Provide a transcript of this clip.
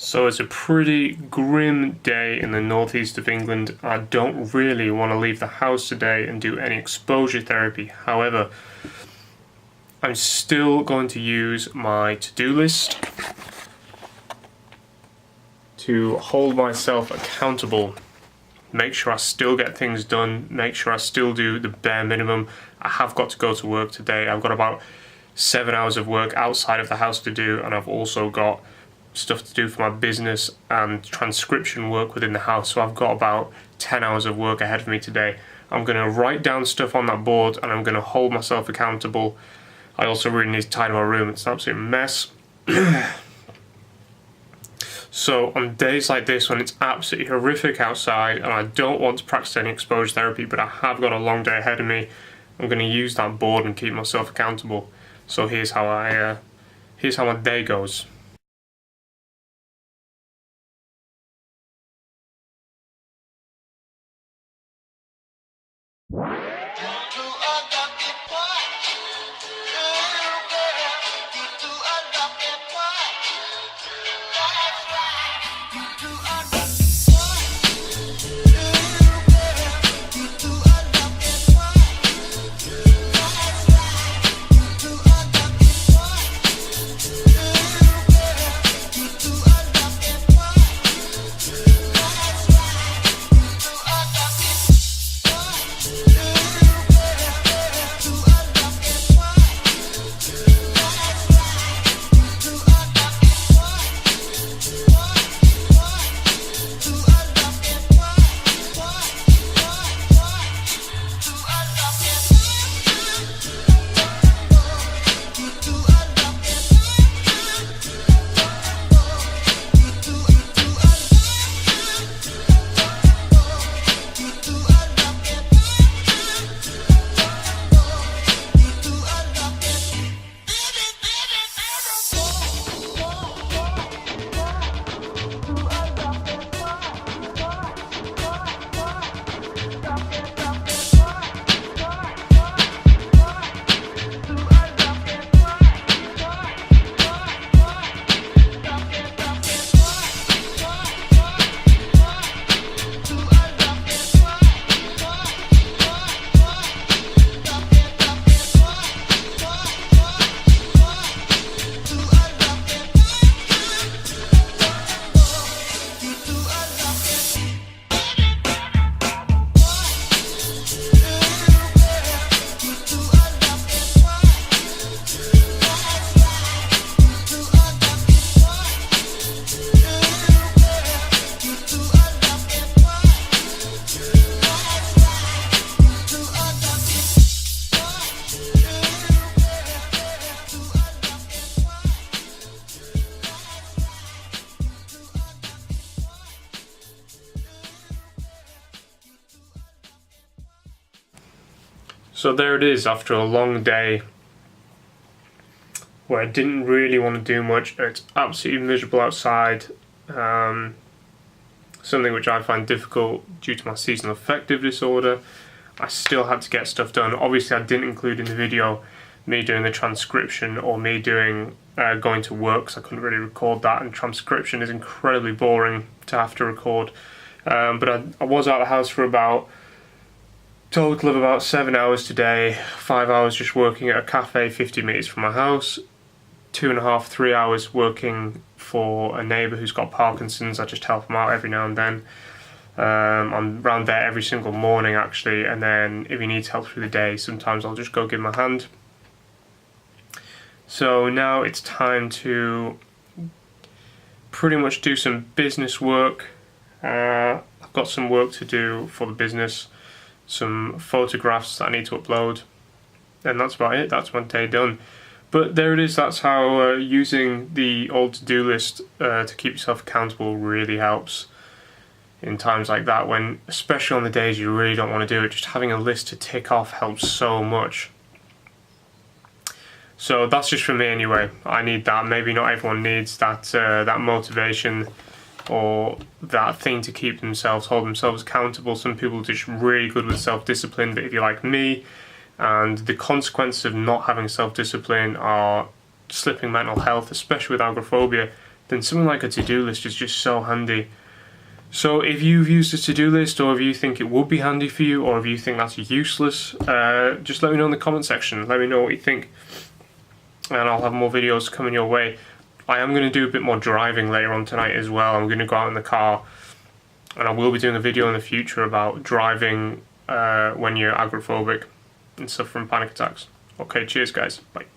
So it's a pretty grim day in the northeast of England. I don't really want to leave the house today and do any exposure therapy. However, I'm still going to use my to-do list to hold myself accountable. Make sure I still get things done, make sure I still do the bare minimum. I have got to go to work today. I've got about 7 hours of work outside of the house to do, and I've also got stuff to do for my business and transcription work within the house. So I've got about 10 hours of work ahead of me today. I'm going to write down stuff on that board and I'm going to hold myself accountable. I also really need to tidy my room. It's an absolute mess. So on days like this when it's absolutely horrific outside and I don't want to practice any exposure therapy, but I have got a long day ahead of me, I'm going to use that board and keep myself accountable. So here's how my day goes. So there it is, after a long day where I didn't really want to do much. It's absolutely miserable outside, something which I find difficult due to my seasonal affective disorder. I still had to get stuff done. Obviously I didn't include in the video me doing the transcription or me doing going to work, because I couldn't really record that, and transcription is incredibly boring to have to record. But I was out of the house for about total of about 7 hours today. 5 hours just working at a cafe 50 metres from my house, 2.5, 3 hours working for a neighbour who's got Parkinson's. I just help him out every now and then. I'm around there every single morning actually, and then if he needs help through the day, sometimes I'll just go give him a hand. So now it's time to pretty much do some business work. I've got some work to do for the business, some photographs that I need to upload, and that's about it. That's my day done. But there it is. That's how using the old to-do list to keep yourself accountable really helps in times like that, when, especially on the days you really don't want to do it, just having a list to tick off helps so much. So that's just for me anyway. I need that. Maybe not everyone needs that that motivation or that thing to keep themselves, hold themselves accountable. Some people are just really good with self-discipline, but if you're like me, and the consequences of not having self-discipline are slipping mental health, especially with agoraphobia, then something like a to-do list is just so handy. So if you've used a to-do list, or if you think it would be handy for you, or if you think that's useless, just let me know in the comment section. Let me know what you think, and I'll have more videos coming your way. I am going to do a bit more driving later on tonight as well. I'm going to go out in the car, and I will be doing a video in the future about driving when you're agoraphobic and stuff from panic attacks. Okay, cheers guys, bye.